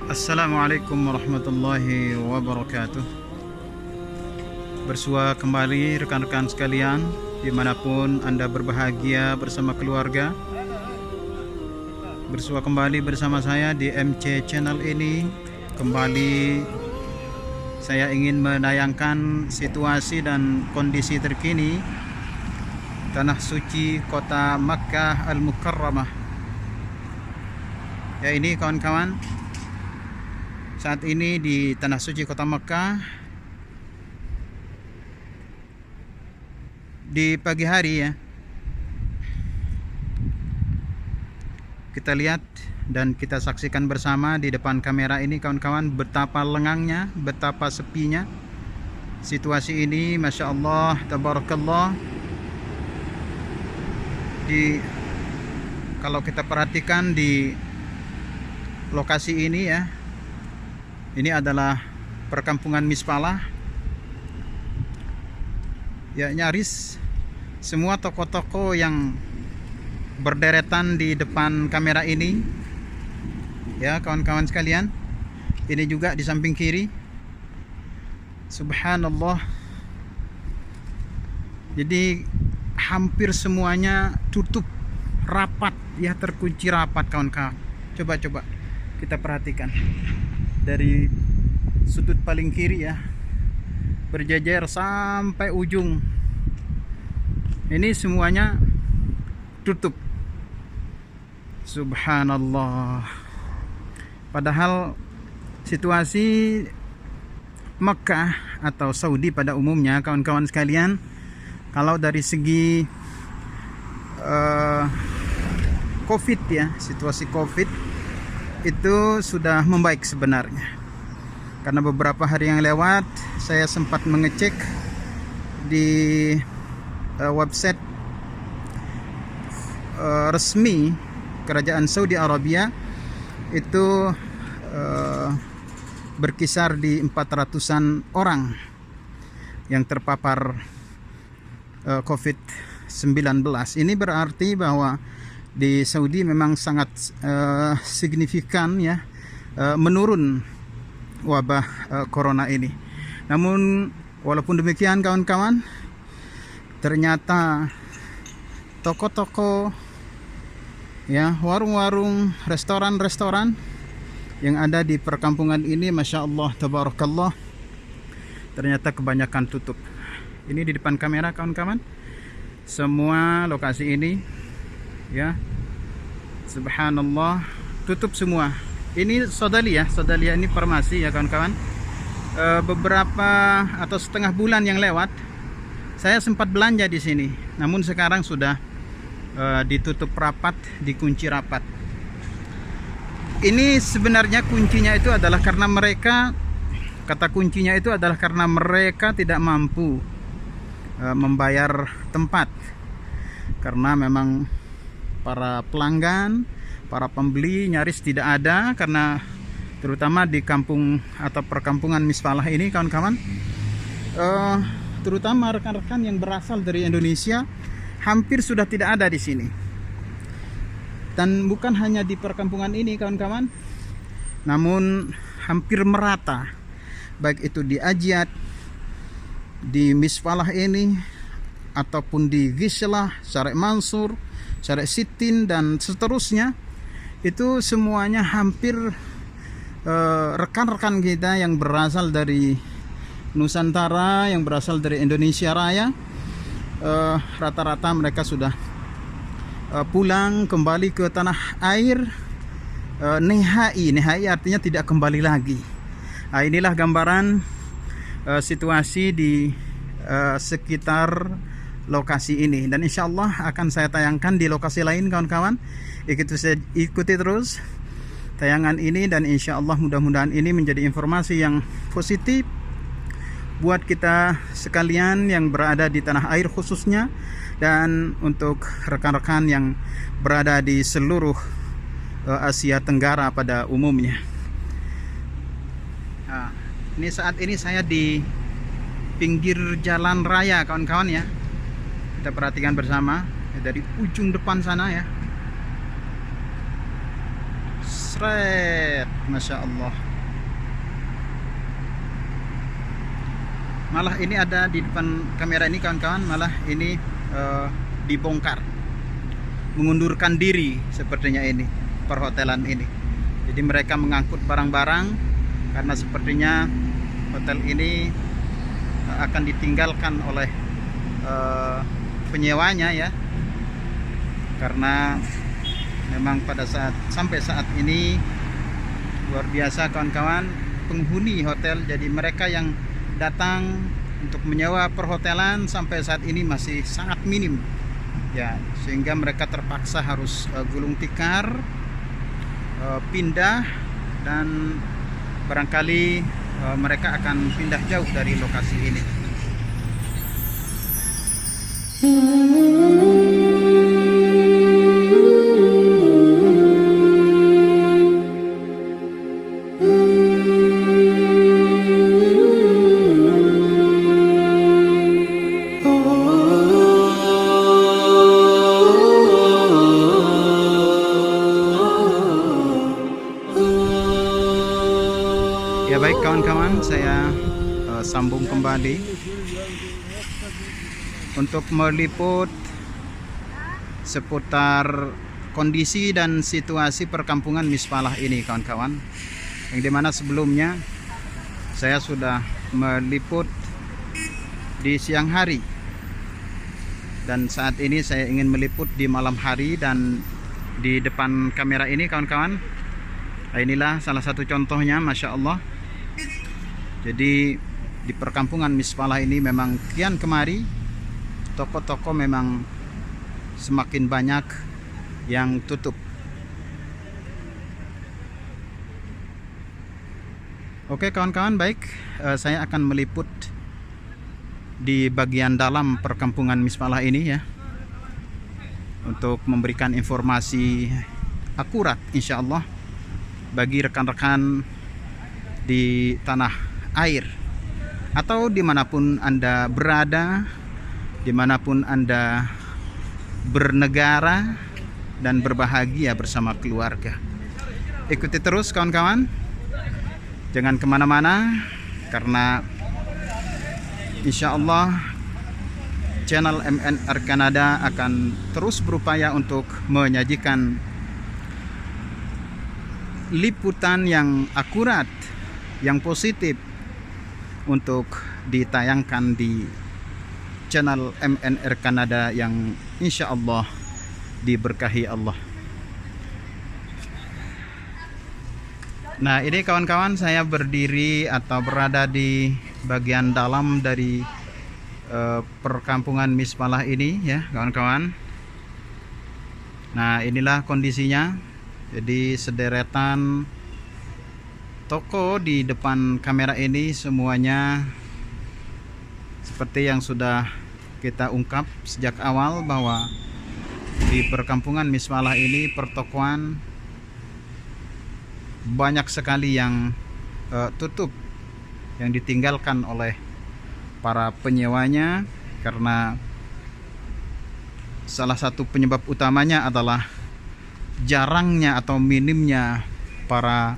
Assalamualaikum warahmatullahi wabarakatuh. Bersua kembali rekan-rekan sekalian, dimanapun Anda berbahagia bersama keluarga. Bersua kembali bersama saya di MC Channel ini. Kembali saya ingin menayangkan situasi dan kondisi terkini Tanah Suci Kota Makkah Al-Mukarramah. Ya, ini kawan-kawan, saat ini di Tanah Suci Kota Makkah di pagi hari ya, kita lihat dan kita saksikan bersama di depan kamera ini kawan-kawan, betapa lengangnya, betapa sepinya situasi ini. Masya Allah, tabarakallah. Kalau kita perhatikan di lokasi ini ya, ini adalah perkampungan Mispalah. Ya, nyaris semua toko-toko yang berderetan di depan kamera ini ya kawan-kawan sekalian. Ini juga di samping kiri. Subhanallah. Jadi hampir semuanya tutup rapat ya, terkunci rapat kawan-kawan. Coba kita perhatikan dari sudut paling kiri ya, berjajar sampai ujung. Ini semuanya tutup. Subhanallah. Padahal situasi Mekah atau Saudi pada umumnya kawan-kawan sekalian, kalau dari segi COVID ya, situasi COVID itu sudah membaik sebenarnya. Karena beberapa hari yang lewat saya sempat mengecek di website resmi Kerajaan Saudi Arabia, itu berkisar di 400-an orang yang terpapar COVID-19. Ini berarti bahwa di Saudi memang sangat signifikan ya, menurun wabah corona ini. Namun walaupun demikian kawan-kawan, ternyata toko-toko ya, warung-warung, restoran-restoran yang ada di perkampungan ini, Masya Allah, tabarakallah, ternyata kebanyakan tutup. Ini di depan kamera kawan-kawan, semua lokasi ini ya, subhanallah, tutup semua. Ini Sodalia ini farmasi ya kawan-kawan. Beberapa atau setengah bulan yang lewat saya sempat belanja di sini, namun sekarang sudah ditutup rapat, dikunci rapat. Ini sebenarnya kuncinya itu adalah karena mereka, kata kuncinya itu adalah karena mereka tidak mampu membayar tempat, karena memang para pelanggan, para pembeli nyaris tidak ada. Karena terutama di kampung atau perkampungan Mispalah ini kawan-kawan, terutama rekan-rekan yang berasal dari Indonesia hampir sudah tidak ada di sini. Dan bukan hanya di perkampungan ini kawan-kawan, namun hampir merata, baik itu di Ajiat, di Mispalah ini, ataupun di Gislah, Syarek Mansur, Syarek Sitin, dan seterusnya. Itu semuanya hampir rekan-rekan kita yang berasal dari Nusantara, yang berasal dari Indonesia Raya, rata-rata mereka sudah pulang kembali ke tanah air. Nihai artinya tidak kembali lagi. Inilah gambaran situasi di sekitar lokasi ini, dan insya Allah akan saya tayangkan di lokasi lain kawan-kawan. Ikuti terus tayangan ini, dan insya Allah mudah-mudahan ini menjadi informasi yang positif buat kita sekalian yang berada di tanah air khususnya, dan untuk rekan-rekan yang berada di seluruh Asia Tenggara pada umumnya. Nah, ini saat ini saya di pinggir jalan raya kawan-kawan ya. Kita perhatikan bersama dari ujung depan sana ya. Sret, Masya Allah. Malah ini ada di depan kamera ini kawan-kawan, malah ini dibongkar, mengundurkan diri sepertinya ini perhotelan ini. Jadi mereka mengangkut barang-barang karena sepertinya hotel ini akan ditinggalkan oleh penyewanya ya, karena memang pada sampai saat ini luar biasa kawan-kawan penghuni hotel. Jadi mereka yang datang untuk menyewa perhotelan sampai saat ini masih sangat minim ya, sehingga mereka terpaksa harus gulung tikar, pindah, dan barangkali mereka akan pindah jauh dari lokasi ini. Ya baik kawan-kawan, saya sambung kembali untuk meliput seputar kondisi dan situasi perkampungan Mispalah ini kawan-kawan, yang dimana sebelumnya saya sudah meliput di siang hari, dan saat ini saya ingin meliput di malam hari. Dan di depan kamera ini kawan-kawan, inilah salah satu contohnya, Masya Allah. Jadi di perkampungan Mispalah ini memang kian kemari toko-toko memang semakin banyak yang tutup. Oke kawan-kawan, baik, saya akan meliput di bagian dalam perkampungan Mispalah ini ya, untuk memberikan informasi akurat insya Allah bagi rekan-rekan di tanah air atau dimanapun Anda berada, dimanapun Anda bernegara dan berbahagia bersama keluarga. Ikuti terus kawan-kawan, jangan kemana-mana, karena insya Allah channel MNR Kanada akan terus berupaya untuk menyajikan liputan yang akurat, yang positif, untuk ditayangkan di channel MNR Kanada yang insya Allah diberkahi Allah. Nah ini kawan-kawan, saya berdiri atau berada di bagian dalam dari perkampungan Mispalah ini ya kawan-kawan. Nah inilah kondisinya. Jadi sederetan toko di depan kamera ini semuanya seperti yang sudah kita ungkap sejak awal, bahwa di perkampungan Mispalah ini pertokoan banyak sekali yang tutup, yang ditinggalkan oleh para penyewanya, karena salah satu penyebab utamanya adalah jarangnya atau minimnya para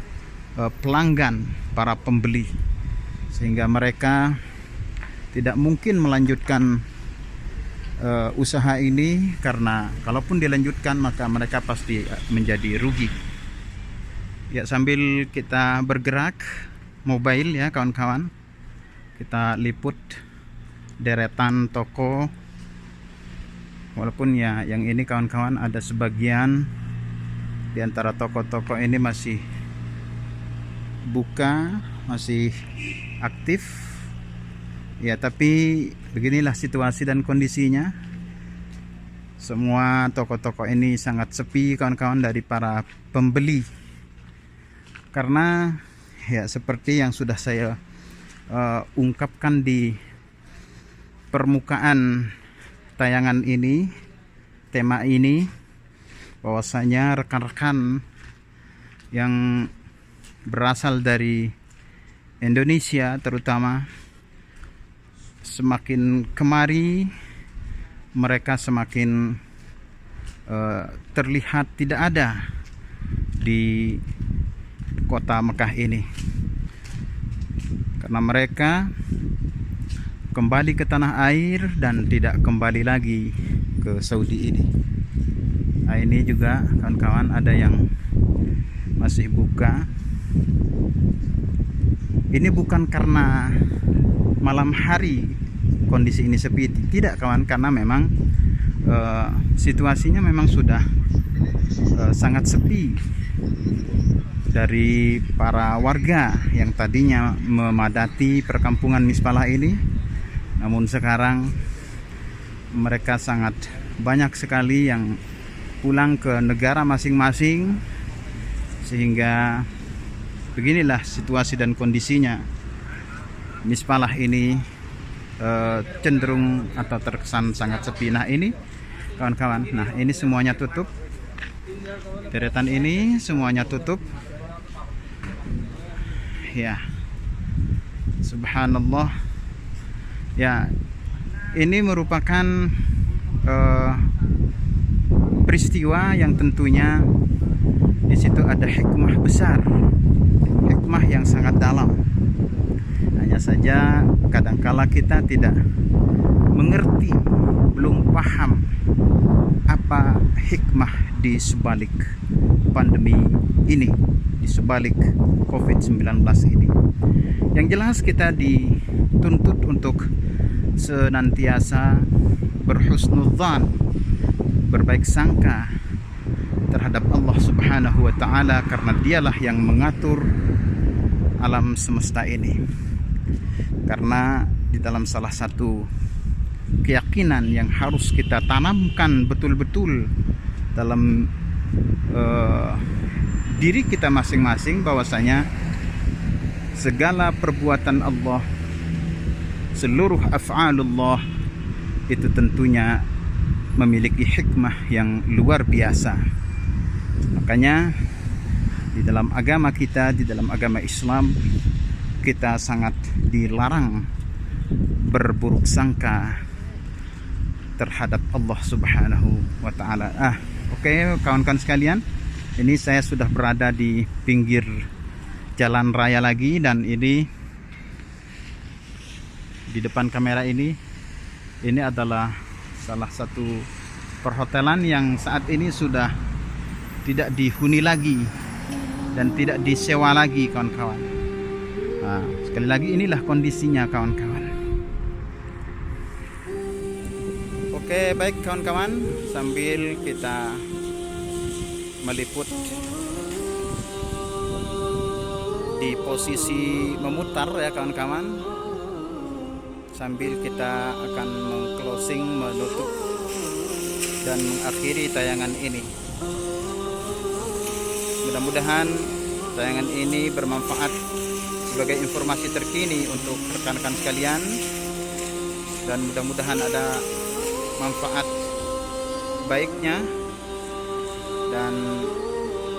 pelanggan, para pembeli, sehingga mereka tidak mungkin melanjutkan usaha ini, karena kalaupun dilanjutkan maka mereka pasti menjadi rugi. Ya, sambil kita bergerak mobile ya kawan-kawan, kita liput deretan toko. Walaupun ya yang ini kawan-kawan ada sebagian di antara toko-toko ini masih buka, masih aktif ya, tapi beginilah situasi dan kondisinya. Semua toko-toko ini sangat sepi kawan-kawan dari para pembeli, karena ya seperti yang sudah saya ungkapkan di permukaan tayangan ini, tema ini, bahwasanya rekan-rekan yang berasal dari Indonesia terutama, semakin kemari mereka semakin terlihat tidak ada di kota Mekah ini, karena mereka kembali ke tanah air dan tidak kembali lagi ke Saudi ini. Nah, ini juga kawan-kawan ada yang masih buka. Ini bukan karena malam hari kondisi ini sepi, tidak kawan, karena memang situasinya memang sudah sangat sepi dari para warga yang tadinya memadati perkampungan Mispalah ini. Namun sekarang mereka sangat banyak sekali yang pulang ke negara masing-masing, sehingga beginilah situasi dan kondisinya. Mispalah ini cenderung atau terkesan sangat sepi. Nah ini kawan-kawan, nah ini semuanya tutup, deretan ini semuanya tutup ya, subhanallah ya. Ini merupakan peristiwa yang tentunya di situ ada hikmah besar, hikmah yang sangat dalam. Hanya saja kadangkala kita tidak mengerti, belum paham apa hikmah di sebalik pandemi ini, di sebalik COVID-19 ini. Yang jelas kita dituntut untuk senantiasa berhusnudzan, berbaik sangka terhadap Allah Subhanahu wa Ta'ala, karena dialah yang mengatur alam semesta ini. Karena di dalam salah satu keyakinan yang harus kita tanamkan betul-betul dalam diri kita masing-masing, bahwasanya segala perbuatan Allah, seluruh af'alullah itu tentunya memiliki hikmah yang luar biasa. Makanya di dalam agama kita, di dalam agama Islam, kita sangat dilarang berburuk sangka terhadap Allah Subhanahu wa Ta'ala. Oke, kawan-kawan sekalian, ini saya sudah berada di pinggir jalan raya lagi, dan ini di depan kamera ini adalah salah satu perhotelan yang saat ini sudah tidak dihuni lagi dan tidak disewa lagi kawan-kawan. Nah, sekali lagi inilah kondisinya kawan-kawan. Oke, baik kawan-kawan, sambil kita meliput di posisi memutar ya kawan-kawan, sambil kita akan meng-closing, menutup dan mengakhiri tayangan ini. Mudah-mudahan tayangan ini bermanfaat sebagai informasi terkini untuk rekan-rekan sekalian, dan mudah-mudahan ada manfaat baiknya. Dan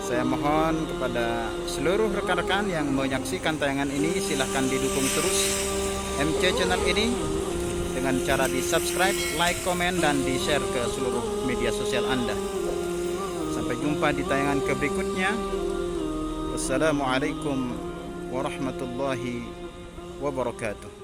saya mohon kepada seluruh rekan-rekan yang menyaksikan tayangan ini, silahkan didukung terus MC channel ini dengan cara di subscribe, like, komen, dan di share ke seluruh media sosial Anda. Sampai jumpa di tayangan berikutnya. Wassalamualaikum warahmatullahi wabarakatuh.